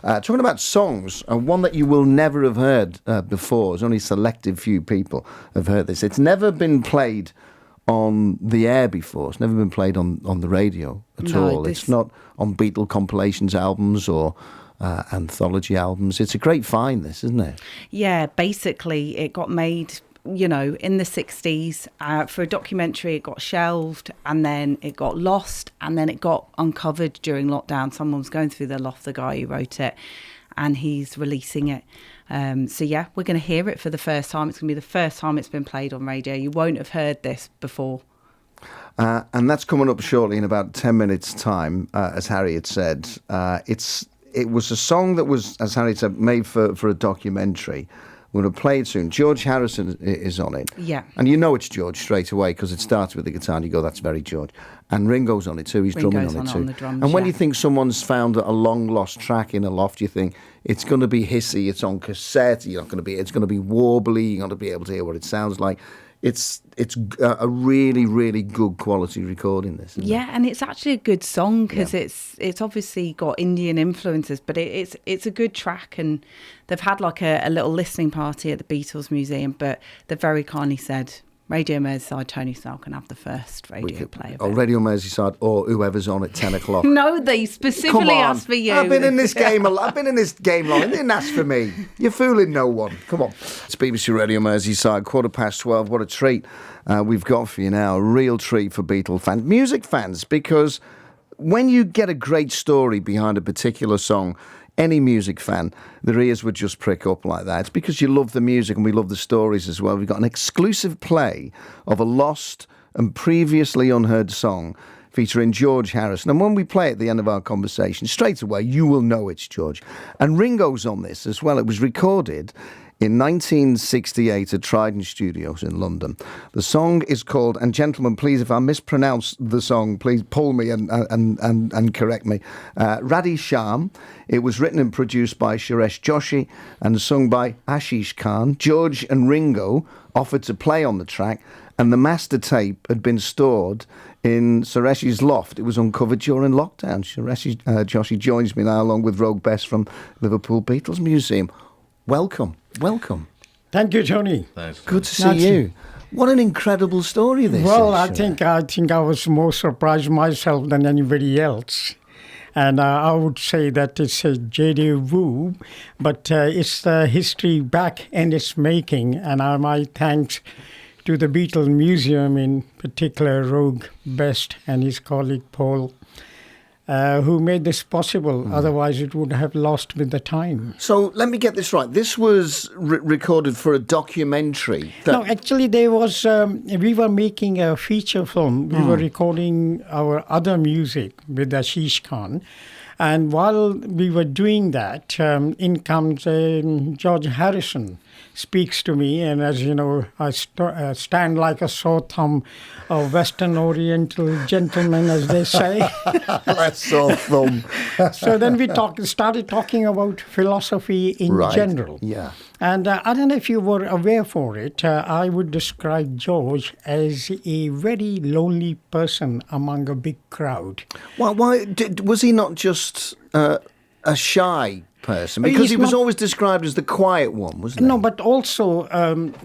Talking about songs, one that you will never have heard before. There's only a selective few people have heard this. It's never been played on the air before. It's never been played on the radio at all. It's not on Beatle compilations albums or anthology albums. It's a great find, this, isn't it? Yeah, basically it got made, in the 60s. For a documentary, it got shelved, and then it got lost, and then it got uncovered during lockdown. Someone was going through the loft, the guy who wrote it, and he's releasing it. So yeah, we're going to hear it for the first time. It's going to be the first time it's been played on radio. You won't have heard this before. And that's coming up shortly in about 10 minutes' time, as Harry had said. It was a song that was, as Harry said, made for a documentary. We're going to play it soon. George Harrison is on it. Yeah. And you know it's George straight away because it starts with the guitar and you go, that's very George. And Ringo's on it too. He's drumming on it too. On the drums, and when you think someone's found a long-lost track in a loft, you think it's going to be hissy, it's on cassette, it's going to be warbly, you're going to be able to hear what it sounds like. It's a really, really good quality recording, this, isn't it? And it's actually a good song because it's obviously got Indian influences, but it's a good track, and they've had like a little listening party at the Beatles Museum, but they've very kindly said Radio Merseyside, Tony Snell can have the first radio play of it. Or Radio Merseyside, or whoever's on at 10 o'clock. No, they specifically asked for you. I've been in this game long. They didn't ask for me. You're fooling no one. Come on. It's BBC Radio Merseyside, 12:15. What a treat we've got for you now. A real treat for Beatle fans, music fans, because when you get a great story behind a particular song, any music fan, their ears would just prick up like that. It's because you love the music and we love the stories as well. We've got an exclusive play of a lost and previously unheard song featuring George Harrison. And when we play at the end of our conversation, straight away, you will know it's George. And Ringo's on this as well. It was recorded in 1968 at Trident Studios in London. The song is called, and gentlemen, please, if I mispronounce the song, please pull me and correct me, Radhe Shaam. It was written and produced by Suresh Joshi and sung by Ashish Khan. George and Ringo offered to play on the track, and the master tape had been stored in Suresh's loft. It was uncovered during lockdown. Suresh Joshi joins me now along with Rogue Bess from Liverpool Beatles Museum. Welcome. Thank you, Tony. Thanks. Good to see you. What an incredible story this is. Well, I think I was more surprised myself than anybody else. And I would say that it's a J.D. Wu, but it's the history back in its making. And my thanks to the Beatles Museum, in particular Rogue Best and his colleague Paul, who made this possible. Otherwise, it would have lost with the time. So let me get this right. This was recorded for a documentary. No, actually, there was. We were making a feature film. We were recording our other music with Ashish Khan. And while we were doing that, in comes George Harrison, speaks to me, and as you know, I stand like a sore thumb, a Western Oriental gentleman, as they say. That's sore thumb. So then we started talking about philosophy in general. Yeah. And I don't know if you were aware for it, I would describe George as a very lonely person among a big crowd. Why was he not just a shy person? Because he was always described as the quiet one, wasn't he? No, but also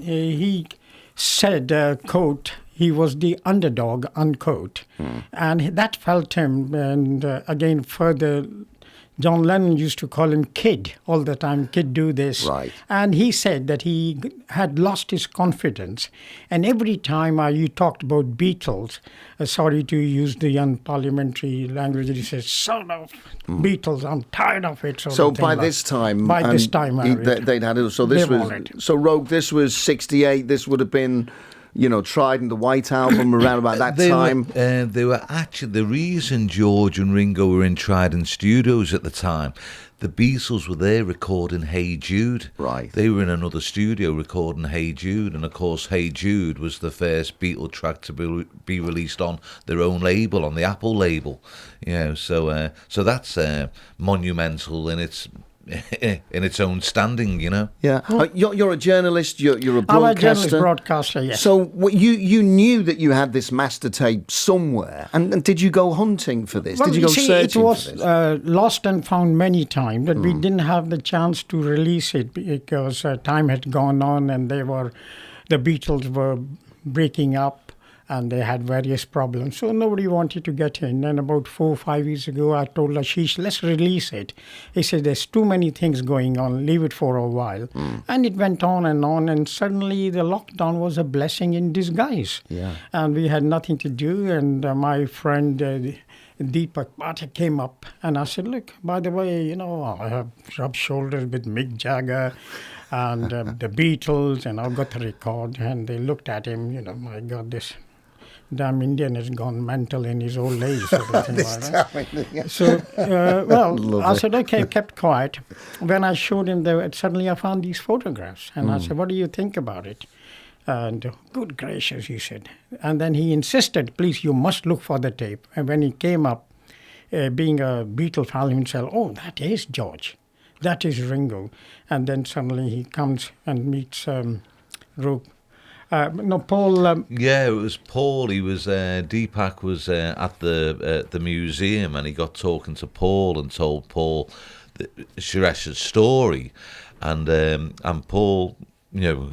he said, quote, he was the underdog, unquote. And that felt him. And again, further, John Lennon used to call him Kid all the time, Kid, do this. Right. And he said that he had lost his confidence. And every time you talked about Beatles, sorry to use the unparliamentary language, he says, son of Beatles, I'm tired of it. So by this time... they'd had it. So this was... So Rogue, this was 68, this would have been... Trident, the White Album, around about that time. They were actually the reason George and Ringo were in Trident Studios at the time. The Beatles were there recording Hey Jude. Right. They were in another studio recording Hey Jude, and of course Hey Jude was the first Beatle track to be released on their own label, on the Apple label. So that's monumental in its in its own standing, you know. Yeah. You're a journalist, you're a broadcaster. I'm a journalist broadcaster, yes. So you knew that you had this master tape somewhere, and did you go hunting for this? Well, did you go searching it was for this? lost and found many times, but we didn't have the chance to release it because time had gone on and the Beatles were breaking up and they had various problems. So nobody wanted to get in. And about 4 or 5 years ago, I told Ashish, let's release it. He said, there's too many things going on. Leave it for a while. And it went on. And suddenly the lockdown was a blessing in disguise. Yeah. And we had nothing to do. And my friend Deepak Bhatta came up. And I said, look, by the way, I have rubbed shoulders with Mick Jagger and the Beatles. And I've got the record. And they looked at him, my God, this damn Indian has gone mental in his old age. Sort of thing like that. So, I said, okay, kept quiet. When I showed him, suddenly I found these photographs. And I said, what do you think about it? And good gracious, he said. And then he insisted, please, you must look for the tape. And when he came up, being a Beatle fan himself, oh, that is George. That is Ringo. And then suddenly he comes and meets Paul. Yeah, it was Paul. He was Deepak was at the museum, and he got talking to Paul and told Paul Suresh's story, and Paul,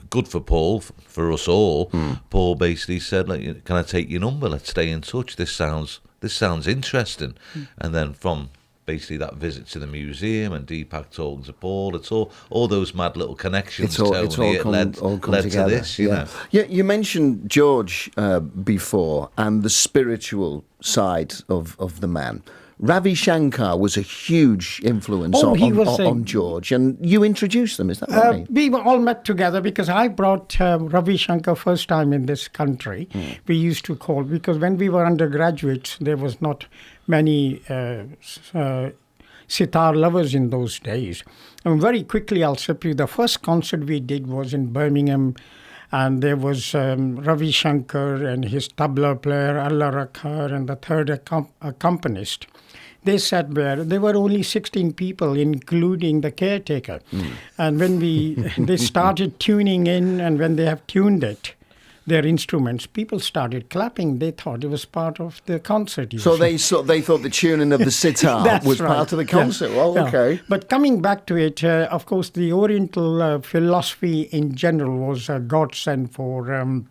good for Paul, for us all. Paul basically said, like, can I take your number? Let's stay in touch. This sounds interesting. And then from basically that visit to the museum and Deepak talking to Paul, it's all those mad little connections. It's all come led together. to this, you know. Yeah, you mentioned George before and the spiritual side of the man. Ravi Shankar was a huge influence on George, and you introduced them, is that right? We were all met together because I brought Ravi Shankar first time in this country. We used to call, because when we were undergraduates, there was not many sitar lovers in those days. And very quickly, I'll say to you, the first concert we did was in Birmingham, and there was Ravi Shankar and his tabla player, Allah Rakhar, and the third accompanist. They sat there. There were only 16 people, including the caretaker. And when they started tuning in, and when they have tuned it, their instruments, people started clapping. They thought it was part of the concert. So they thought the tuning of the sitar was part of the concert. Yeah. Well, okay. But coming back to it, of course, the Oriental philosophy in general was a godsend for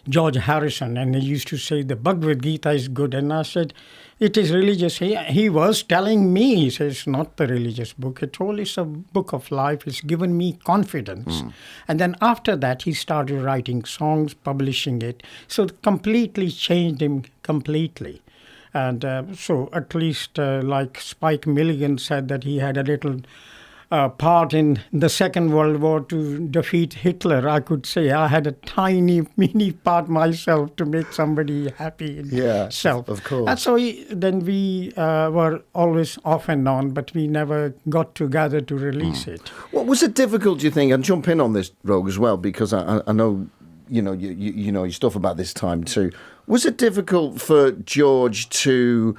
George Harrison. And he used to say, the Bhagavad Gita is good. And I said, it is religious. He was telling me, he says, it's not the religious book at all. It's a book of life. It's given me confidence. And then after that, he started writing songs, publishing it. So it completely changed him completely. And so at least like Spike Milligan said that he had a little part in the Second World War to defeat Hitler, I could say I had a tiny, mini part myself to make somebody happy in self. Of course. And so then we were always off and on, but we never got together to release it. What was it difficult, do you think? And jump in on this, Rogue, as well, because I know you know your stuff about this time too. Was it difficult for George to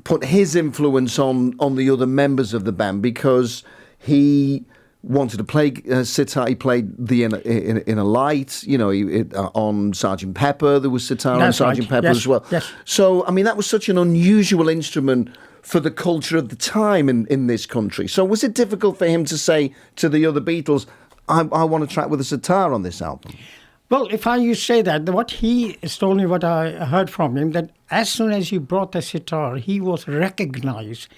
put his influence on the other members of the band, because he wanted to play sitar? He played the Inner Light, on Sgt. Pepper. There was sitar on Sgt. Pepper as well. Yes. So, I mean, that was such an unusual instrument for the culture of the time in this country. So was it difficult for him to say to the other Beatles, I want to track with a sitar on this album? Well, if you say that, what he told me, what I heard from him, that as soon as he brought the sitar, he was recognized.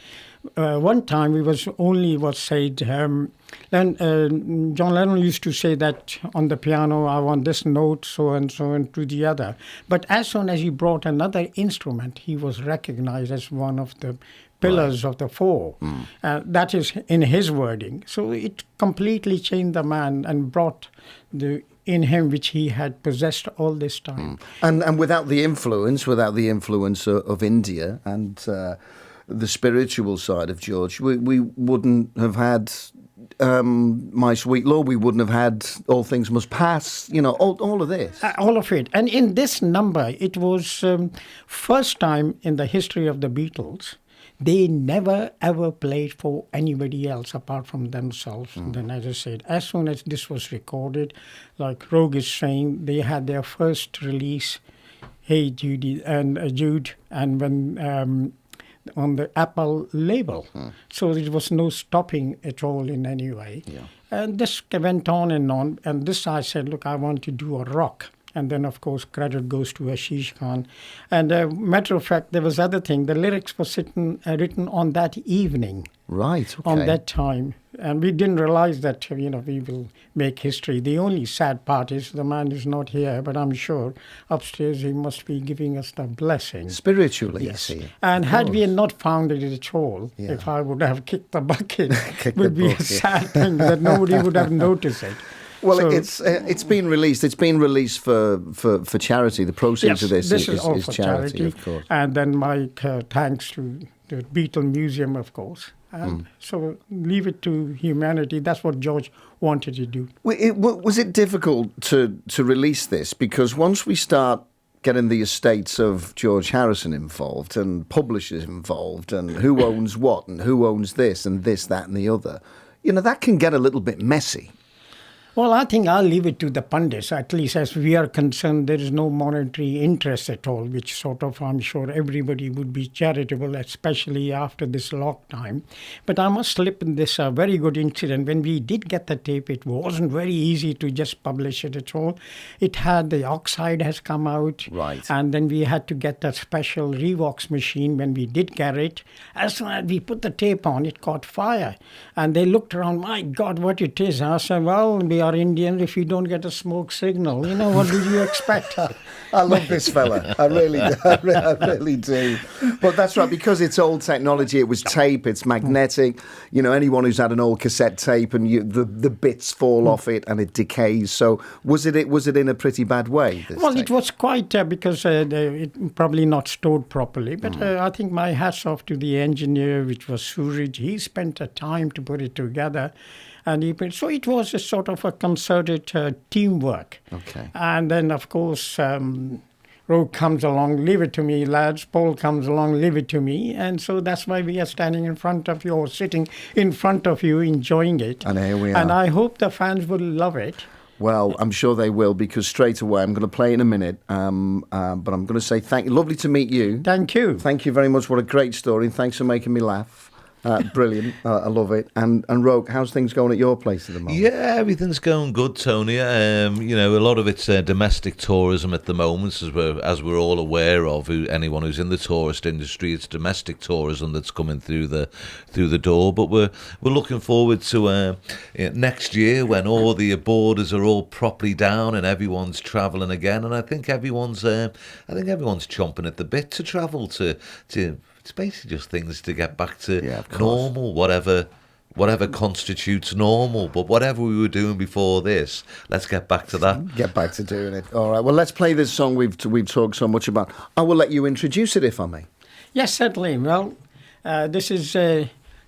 One time, John Lennon used to say that on the piano, I want this note, so and to the other. But as soon as he brought another instrument, he was recognized as one of the pillars of the four. That is in his wording. So it completely changed the man and brought in him which he had possessed all this time. And without the influence of India and the spiritual side of George, we wouldn't have had My Sweet Lord, we wouldn't have had All Things Must Pass, all of this. All of it. And in this number, it was first time in the history of the Beatles, they never ever played for anybody else apart from themselves. And then, as I said, as soon as this was recorded, like Rogue is saying, they had their first release, Hey Judy and Jude, and when on the Apple label. So there was no stopping at all in any way. Yeah. And this went on. And this I said, look, I want to do a rock. And then, of course, credit goes to Ashish Khan. And matter of fact, there was other thing. The lyrics were written on that evening. Right, okay. On that time. And we didn't realize that, we will make history. The only sad part is the man is not here, but I'm sure upstairs he must be giving us the blessing. Spiritually, Yes. I see. And had we not found it at all, Yeah. if I would have kicked the bucket, Kicked would the be a bucket. sad thing that nobody would have noticed it. Well, So- it's been released. It's been released for charity. The proceeds of this is all is for charity, of course. And then my thanks to the Beatles Museum, of course. And so leave it to humanity. That's what George wanted to do. Was it difficult to release this? Because once we start getting the estates of George Harrison involved and publishers involved and who owns what and who owns this, that and the other, that can get a little bit messy. Well, I think I'll leave it to the pundits. At least as we are concerned, there is no monetary interest at all, which sort of, I'm sure everybody would be charitable, especially after this lock time. But I must slip in this very good incident. When we did get the tape, it wasn't very easy to just publish it at all. It had, the oxide has come out. Right. And then we had to get that special Revox machine when we did get it. As soon as we put the tape on, it caught fire. And they looked around, my God, what it is. I said, well, we are Indians. If you don't get a smoke signal, what did you expect? I love this fella. I really do. But that's right, because it's old technology. It was tape. It's magnetic. Anyone who's had an old cassette tape and the bits fall off it and it decays. So was it in a pretty bad way? Well, it was quite because it probably not stored properly. But I think my hats off to the engineer, which was Suresh. He spent a time to put it together. And so it was a sort of a concerted teamwork. Okay. And then, of course, Rogue comes along, leave it to me, lads. Paul comes along, leave it to me. And so that's why we are standing in front of you or sitting in front of you, enjoying it. And here we are. And I hope the fans will love it. Well, I'm sure they will, because straight away, I'm going to play in a minute. But I'm going to say thank you. Lovely to meet you. Thank you. Thank you very much. What a great story. And thanks for making me laugh. Brilliant. I love it. And Rogue, how's things going at your place at the moment? Yeah, everything's going good, Tony. A lot of it's domestic tourism at the moment, as we're all aware of. Anyone who's in the tourist industry, it's domestic tourism that's coming through the door. But we're looking forward to next year, when all the borders are all properly down and everyone's travelling again. And I think everyone's chomping at the bit to travel to. It's basically just things to get back to normal, whatever constitutes normal. But whatever we were doing before this, let's get back to that. Get back to doing it. All right. Well, let's play this song we've talked so much about. I will let you introduce it, if I may. Yes, certainly. Well, this is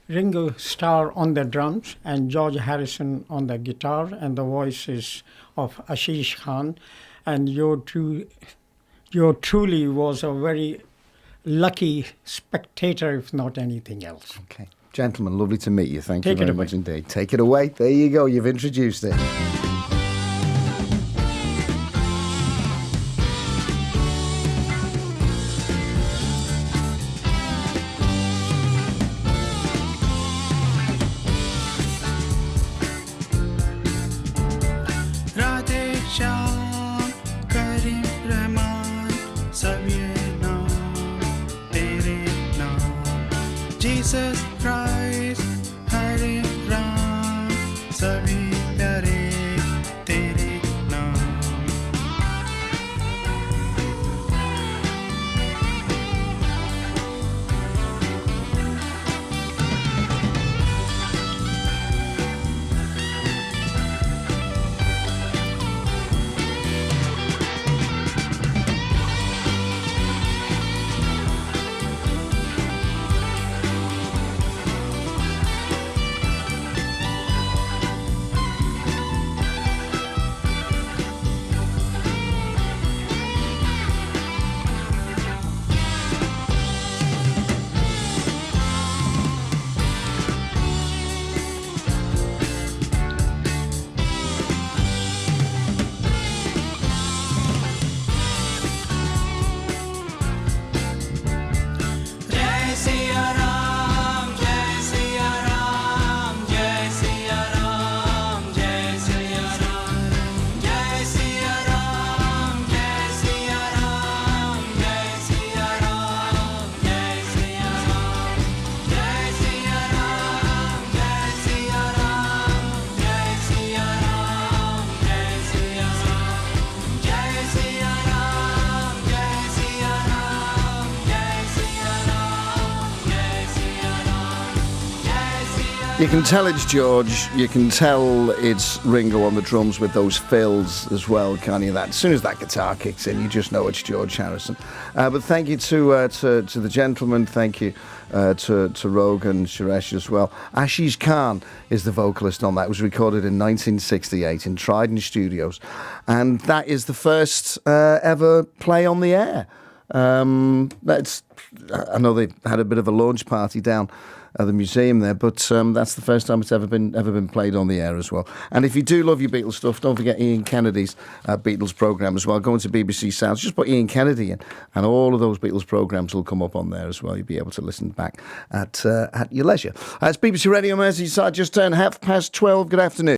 Ringo Starr on the drums and George Harrison on the guitar, and the voices of Ashish Khan. And your truly was a very lucky spectator, if not anything else. Okay. Gentlemen, lovely to meet you. Thank you Take it very away. much indeed. Take it away. There you go. You've introduced it. Radhe Shaam, Karim Rahman, Saviye naam, Tere naam, Jesus Christ, Hare Ram, Savi Pyare You can tell it's George. You can tell it's Ringo on the drums with those fills as well, can't you? That as soon as that guitar kicks in, you just know it's George Harrison. But thank you to the gentleman. Thank you to Rogue and Suresh as well. Ashish Khan is the vocalist on that. It was recorded in 1968 in Trident Studios, and that is the first ever play on the air. I know they had a bit of a launch party down at the museum there, but that's the first time it's ever been played on the air as well. And if you do love your Beatles stuff, don't forget Ian Kennedy's Beatles programme as well. Go into BBC Sounds, just put Ian Kennedy in, and all of those Beatles programmes will come up on there as well. You'll be able to listen back at your leisure. It's BBC Radio Merseyside, just turned 12:30. Good afternoon.